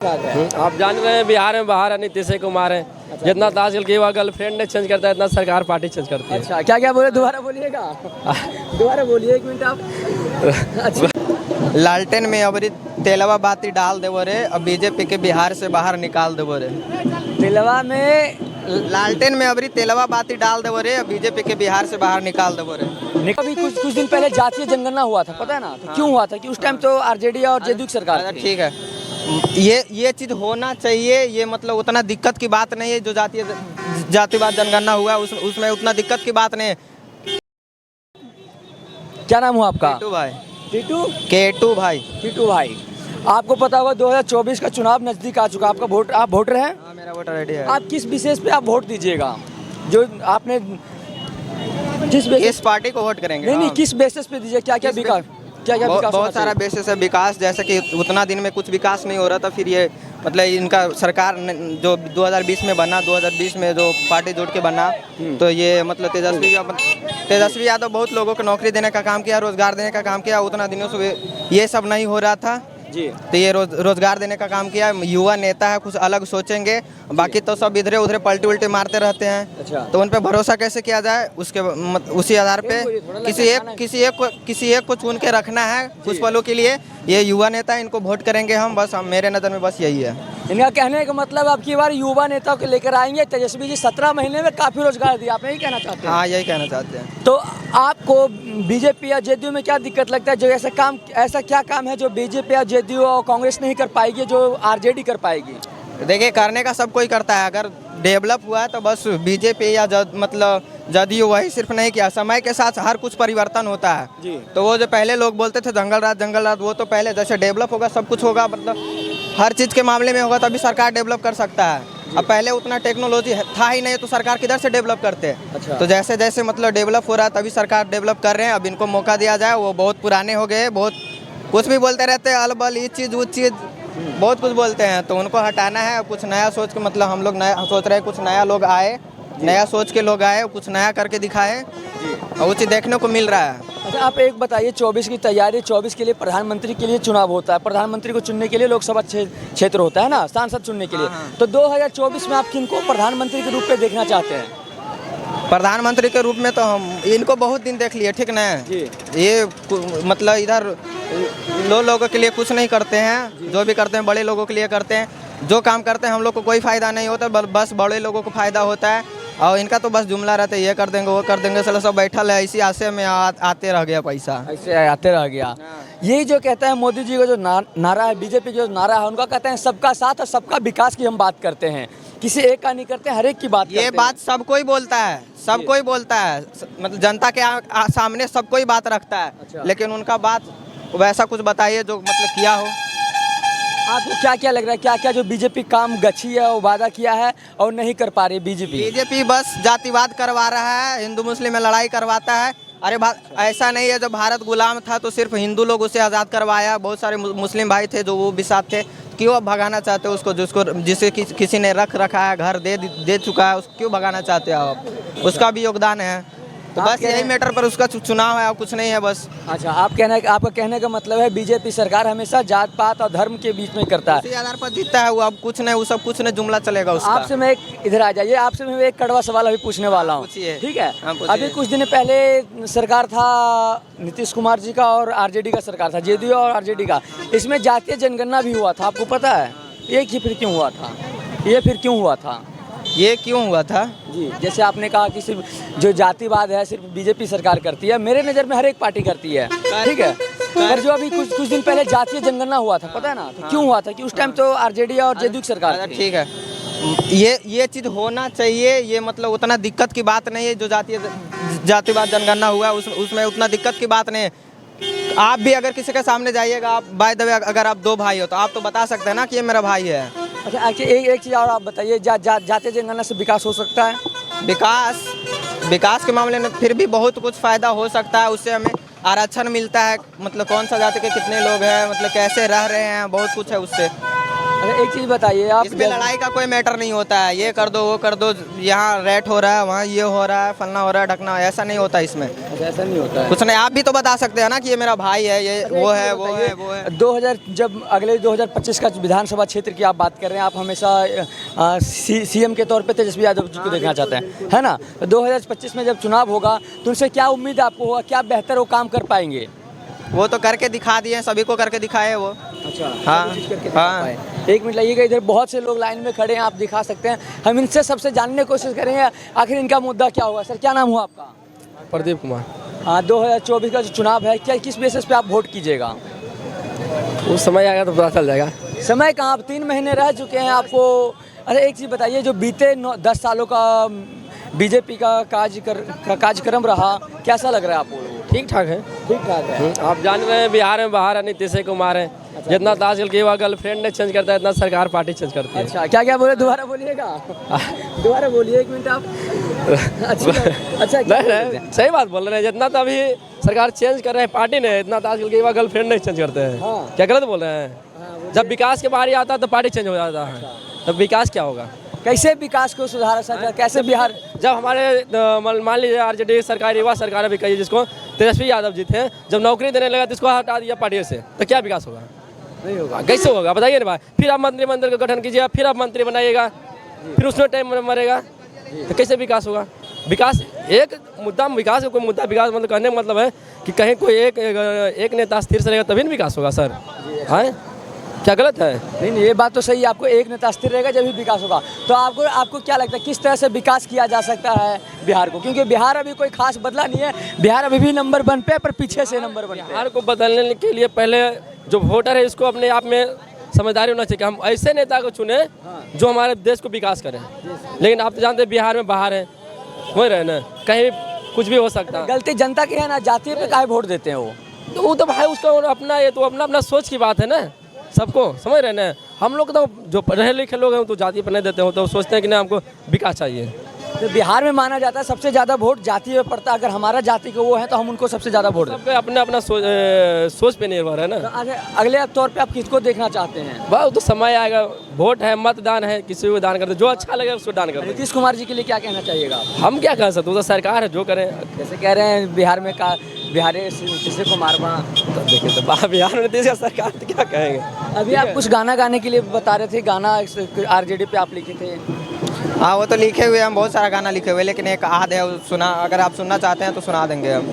आप जान रहे हैं बिहार में बाहर नीतीश कुमार है। जितना ताजकल की हुआ गर्लफ्रेंड ने चेंज करता है इतना सरकार पार्टी चेंज करती है। अच्छा, क्या क्या बोले, दोबारा बोलिएगा। दोबारा बोलिए, एक मिनट आप। अच्छा, लालटेन में अबरी तेलवा बाती डाल देवो रे, अब बीजेपी के बिहार से बाहर निकाल देवो रे। तिलवा में लालटेन में अबरी तेलवा बाती डाल देवो रे, अब बीजेपी के बिहार से बाहर निकाल देवो रे। अभी कुछ दिन पहले जातीय जनगणना हुआ था, पता है ना? तो क्यों हुआ था कि उस टाइम तो आरजेडी और जेडीयू की सरकार थी। ठीक है, ये चीज़ होना चाहिए। ये मतलब उतना दिक्कत की बात नहीं है। जो जातिवाद जनगणना हुआ उसमें उतना दिक्कत की बात नहीं है। क्या नाम हुआ आपका? केटू भाई। केटू भाई। टीटू भाई, आपको पता होगा 2024 का चुनाव नजदीक आ चुका। आपका वोट, आप वोटर हैं? हाँ, मेरा वोटर रेडी है। आप किस विशेष पे आप वोट दीजिएगा? जो आपने इस पार्टी को वोट करेंगे? नहीं, किस बेसिस पे दीजिए? क्या क्या विकास, बहुत सारा बेसिस है विकास। जैसे कि उतना दिन में कुछ विकास नहीं हो रहा था, फिर ये मतलब इनका सरकार जो 2020 में बना, 2020 में जो पार्टी जुट के बना, तो ये मतलब तेजस्वी यादव बहुत लोगों को नौकरी देने का काम किया, रोजगार देने का काम किया। उतना दिनों से ये सब नहीं हो रहा था जी, तो ये रोजगार देने का काम किया। युवा नेता है, कुछ अलग सोचेंगे। बाकी तो सब इधरे उधरे पलटी उल्टी मारते रहते हैं। अच्छा, तो उन पे भरोसा कैसे किया जाए? उसी आधार पे किसी एक को चुन के रखना है कुछ पलों के लिए। ये युवा नेता है, इनको वोट करेंगे हम। बस मेरे नज़र में बस यही है। इनका कहने का मतलब अब की बार युवा नेताओं को लेकर आएंगे। तेजस्वी जी 17 महीने में काफी रोजगार दिया, आप यही कहना चाहते हैं? हाँ, यही कहना चाहते हैं। तो आपको बीजेपी या जेडीयू में क्या दिक्कत लगता है? जो ऐसा क्या काम है जो बीजेपी या जेडीयू और कांग्रेस नहीं कर पाएगी, जो आरजेडी कर पाएगी? देखिए, करने का सब कोई करता है। अगर डेवलप हुआ है तो बस बीजेपी या मतलब जदयू वही सिर्फ नहीं किया। समय के साथ हर कुछ परिवर्तन होता है जी। तो वो जो पहले लोग बोलते थे जंगल राज, वो तो पहले जैसे डेवलप होगा सब कुछ होगा, मतलब हर चीज़ के मामले में होगा तभी सरकार डेवलप कर सकता है। अब पहले उतना टेक्नोलॉजी था ही नहीं तो सरकार किधर से डेवलप करते हैं? अच्छा। तो जैसे जैसे मतलब डेवलप हो रहा है तभी सरकार डेवलप कर रहे हैं। अब इनको मौका दिया जाए। वो बहुत पुराने हो गए, बहुत कुछ भी बोलते रहते हैं, अलबल ये चीज़ वो चीज़ बहुत कुछ बोलते हैं। तो उनको हटाना है, कुछ नया सोच के, मतलब हम लोग नया सोच रहे हैं, कुछ नया लोग आए, नया सोच के लोग आए, कुछ नया करके दिखाए और वो चीज़ देखने को मिल रहा है। अच्छा, आप एक बताइए, 24 की तैयारी, 24 के लिए प्रधानमंत्री के लिए चुनाव होता है। प्रधानमंत्री को चुनने के लिए लोकसभा क्षेत्र होता है ना, सांसद चुनने के लिए। तो 2024 में आप किनको प्रधानमंत्री के रूप में देखना चाहते हैं? प्रधानमंत्री के रूप में तो हम इनको बहुत दिन देख लिए, ठीक ना? ये मतलब इधर लोगों के लिए कुछ नहीं करते हैं। जो भी करते हैं बड़े लोगों के लिए करते हैं। जो काम करते हैं हम लोग को कोई फ़ायदा नहीं होता, बस बड़े लोगों को फ़ायदा होता है। और इनका तो बस जुमला रहता है, ये कर देंगे वो कर देंगे। सब बैठल है इसी आशे में, आते रह गया पैसा, ऐसे आते रह गया। यही जो कहता है मोदी जी का जो नारा है, बीजेपी जो नारा है उनका, कहते हैं सबका साथ और सबका विकास की हम बात करते हैं, किसी एक का नहीं करते, हर एक की बात करते हैं। ये बात सब कोई बोलता है, सब कोई बोलता है, मतलब जनता के सामने सब कोई बात रखता है। अच्छा। लेकिन उनका बात वैसा कुछ बताइए जो मतलब किया हो। आपको क्या क्या लग रहा है, क्या क्या जो बीजेपी काम गच्छी है, वो वादा किया है और नहीं कर पा रही बीजेपी? बस जातिवाद करवा रहा है, हिंदू मुस्लिम में लड़ाई करवाता है। अरे ऐसा नहीं है, जब भारत गुलाम था तो सिर्फ हिंदू लोग उसे आज़ाद करवाया। बहुत सारे मुस्लिम भाई थे जो वो भी साथ थे। क्यों अब भगाना चाहते हो उसको, जिसे किसी ने रखा है, घर दे चुका है, उसको क्यों भगाना चाहते हो आप? उसका भी योगदान है। तो बस यही मैटर पर उसका चुनाव है और कुछ नहीं है बस। अच्छा, आपका कहने का मतलब है बीजेपी सरकार हमेशा जात पात और धर्म के बीच में करता है, इसी आधार पर जीतता है वो। अब कुछ नहीं, वो सब कुछ नहीं, जुमला चलेगा उसका। आपसे मैं इधर आ जाइए, आपसे मैं एक कड़वा सवाल अभी पूछने वाला हूँ, ठीक है? अभी कुछ दिन पहले सरकार था नीतीश कुमार जी का और आरजेडी का सरकार था, जेडीयू और आरजेडी का। इसमें जातीय जनगणना भी हुआ था, आपको पता है? ये फिर क्यों हुआ था? ये क्यों हुआ था? जी, जैसे आपने कहा कि सिर्फ जो जातिवाद है सिर्फ बीजेपी सरकार करती है, मेरे नज़र में हर एक पार्टी करती है, ठीक है? पर जो अभी कुछ दिन पहले जातीय जनगणना हुआ था, पता है ना? तो क्यों हुआ था कि उस टाइम तो आरजेडी और जेडीयू की सरकार थी। ठीक है, ये चीज़ होना चाहिए। ये मतलब उतना दिक्कत की बात नहीं है। जो जातिवाद जनगणना हुआ उसमें उतना दिक्कत की बात नहीं है। आप भी अगर किसी के सामने जाइएगा, आप बाय द वे अगर आप 2 भाई हो तो आप तो बता सकते हैं ना कि ये मेरा भाई है। अच्छा, एक चीज़ और आप बताइए, जातीय जनगणना से विकास हो सकता है? विकास के मामले में फिर भी बहुत कुछ फ़ायदा हो सकता है। उससे हमें आरक्षण मिलता है, मतलब कौन सा जाति के कितने लोग हैं, मतलब कैसे रह रहे हैं, बहुत कुछ है उससे। अच्छा एक चीज़ बताइए आप, इसमें लड़ाई का कोई मैटर नहीं होता है, ये कर दो वो कर दो, यहाँ रेट हो रहा है, वहाँ ये हो रहा है, फलना हो रहा है, ढकना, ऐसा नहीं होता इसमें। अच्छा, ऐसा नहीं होता है। कुछ नहीं, आप भी तो बता सकते हैं ना कि ये मेरा भाई है, ये वो है वो है वो है। 2000 जब अगले 2025 का विधानसभा क्षेत्र की आप बात कर रहे हैं, आप हमेशा सीएम के तौर पे तेजस्वी यादव जी को देखना चाहते हैं, है ना? 2025 में जब चुनाव होगा तो उनसे क्या उम्मीद आपको होगा, क्या बेहतर वो काम कर पाएंगे? वो तो करके दिखा दिए, सभी को करके दिखाए वो। अच्छा, हाँ हाँ। एक मिनट लाइएगा, इधर बहुत से लोग लाइन में खड़े हैं, आप दिखा सकते हैं। हम इनसे सबसे जानने की कोशिश करेंगे आखिर इनका मुद्दा क्या होगा। सर क्या नाम हुआ आपका? प्रदीप कुमार। हाँ, 2024 का जो चुनाव है, क्या किस बेसिस पे आप वोट कीजिएगा? उस समय आएगा तो पता चल जाएगा। समय कहाँ, आप 3 महीने रह चुके हैं आपको। अरे एक चीज़ बताइए, जो बीते 10 सालों का बीजेपी का कार्यक्रम रहा, कैसा लग रहा है आपको? ठीक ठाक है। ठीक ठाक है। आप जान रहे हैं बिहार में बाहर है नीतीश कुमार है। जितना ताजकल की हुआ गर्लफ्रेंड ने चेंज करता है, इतना सरकार पार्टी चेंज करती है। अच्छा, क्या क्या बोले, दोबारा बोलिएगा। दोबारा बोलिए, एक मिनट आप। अच्छा नहीं, सही बात बोल रहे हैं। जितना तो अभी सरकार चेंज कर रहे हैं पार्टी ने, इतना ताजकल की हुआ गर्लफ्रेंड नहीं चेंज करते हैं। हाँ। क्या गलत बोल रहे हैं? जब विकास के बारी आता है तो पार्टी चेंज हो जाता है, तब विकास क्या होगा? कैसे विकास को सुधारा सरकार, कैसे बिहार? जब हमारे मान लीजिए आरजेडी सरकार, युवा सरकार अभी कही जिसको तेजस्वी यादव जी थे, जब नौकरी देने लगा तो इसको हटा दिया पार्टी से, तो क्या विकास होगा? नहीं होगा। कैसे होगा बताइए ना भाई। फिर आप मंत्रिमंडल का गठन कीजिएगा, फिर आप मंत्री बनाइएगा, फिर उसमें टाइम मरेगा, तो कैसे विकास होगा? विकास एक मुद्दा, विकास का कोई मुद्दा, विकास मतलब कहने का मतलब है कि कहीं कोई एक नेता स्थिर से रहेगा तभी ना विकास होगा सर। हाँ, क्या गलत है? नहीं, ये बात तो सही है, आपको एक नेता स्थिर रहेगा जब भी विकास होगा। तो आपको क्या लगता है किस तरह से विकास किया जा सकता है बिहार को? क्योंकि बिहार अभी कोई खास बदला नहीं है, बिहार अभी भी नंबर 1 पे, पर पीछे से नंबर 1 पे। बिहार को बदलने के लिए पहले जो वोटर है इसको अपने आप में समझदारी होना चाहिए कि हम ऐसे नेता को चुने जो हमारे देश को विकास करें। लेकिन आप तो जानते हैं बिहार में बाहर है, हो रहे ना, कहीं कुछ भी हो सकता है। गलती जनता की है ना, जाति पे काहे वोट देते हैं वो? तो वो तो भाई उसका अपना, ये तो अपना सोच की बात है ना, सबको समझ रहे ना। हम लोग तो जो पढ़े लिखे लोग हैं तो जाति पर नहीं देते हो, तो सोचते हैं कि नहीं हमको विकास चाहिए। तो बिहार में माना जाता है सबसे ज़्यादा वोट जाति पे पड़ता है, अगर हमारा जाति को वो है तो हम उनको सबसे ज़्यादा वोट देते हैं। अपने अपना सोच पे निर्भर है ना। तो अगले तौर पे आप किसको देखना चाहते हैं? बस तो समय आएगा, वोट है, मतदान है, किसी को दान कर दे, जो अच्छा लगे उसको दान कर दे। नीतीश कुमार जी के लिए क्या कहना चाहिएगा आप? हम क्या कह सकते, वो तो सरकार है, जो करें। जैसे कह रहे हैं बिहार में नीतीश कुमार तो देखिए, तो बिहार में नीतीश सरकार तो क्या कहेंगे। अभी आप कुछ गाना गाने के लिए बता रहे थे, गाना आरजेडी पे आप लिखे थे। हाँ, वो तो लिखे हुए हैं, हम बहुत सारा गाना लिखे हुए, लेकिन एक आध है सुना, अगर आप सुनना चाहते हैं तो सुना देंगे हम।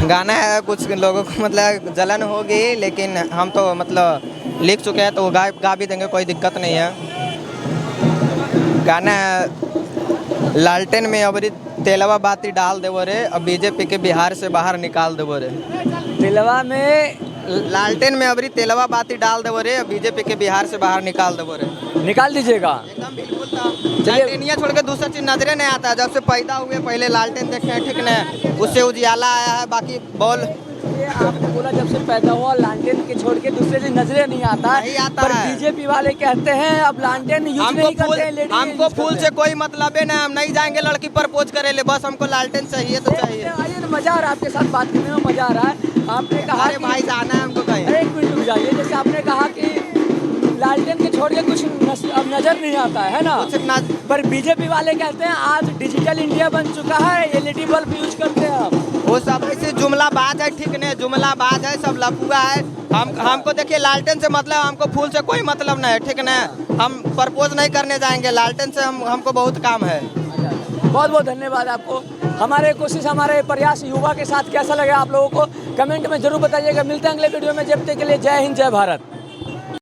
गाना है, कुछ लोगों को मतलब जलन होगी, लेकिन हम तो मतलब लिख चुके हैं तो गा भी देंगे, कोई दिक्कत नहीं है। गाना है, लालटेन में अबरी तेलवा बाती डाल देवो रे, अब बीजेपी के बिहार से बाहर निकाल देवो रे। तेलवा में, लालटेन में अबरी तेलवा बाती डाल देवो रे, अब बीजेपी के बिहार से बाहर निकाल देवो रे। निकाल दीजिएगा। एकदम बिल्कुल था। लालटेनिया छोड़ के दूसरा चीज नजरे नहीं आता। जब से पैदा हुए पहले लालटेन देखे हैं, ठीक न, उससे उजियाला आया है, बाकी बॉल। ये आपने बोला जब से पैदा हुआ लालटेन के छोड़ के दूसरे से नजरे नहीं आता, नहीं आता पर है। बीजेपी वाले कहते हैं अब लालटेन यूज नहीं करते हैं, लेडीज हमको यूज फूल करते से हैं। कोई मतलब है ना, हम नहीं जाएंगे लड़की प्रपोज करे ले, बस हमको लालटेन चाहिए तो चाहिए। आइए ना, मजा आ रहा है आपके साथ बात करने में, मजा आ रहा है। आपने कहा अरे भाई जाना है हमको कहीं। एक मिनट रुक जाइए, जैसे आपने कहा कि लालटेन के छोड़ के कुछ अब नजर नहीं आता है ना, पर बीजेपी वाले कहते हैं आज डिजिटल इंडिया बन चुका है, एलईडी बल्ब यूज करते हैं हम। वो सब ऐसे जुमलाबाज है, ठीक नहीं, जुमलाबाज है, सब लफुआ है। हमको देखिए लालटेन से मतलब, हमको फूल से कोई मतलब नहीं है, ठीक नहीं। हम प्रपोज नहीं करने जाएंगे, लालटेन से हमको बहुत काम है। बहुत बहुत धन्यवाद आपको। हमारे कोशिश, हमारे प्रयास युवा के साथ कैसा लगा आप लोगों को कमेंट में जरूर बताइएगा। मिलते हैं अगले वीडियो में, जब तक के लिए जय हिंद, जय भारत।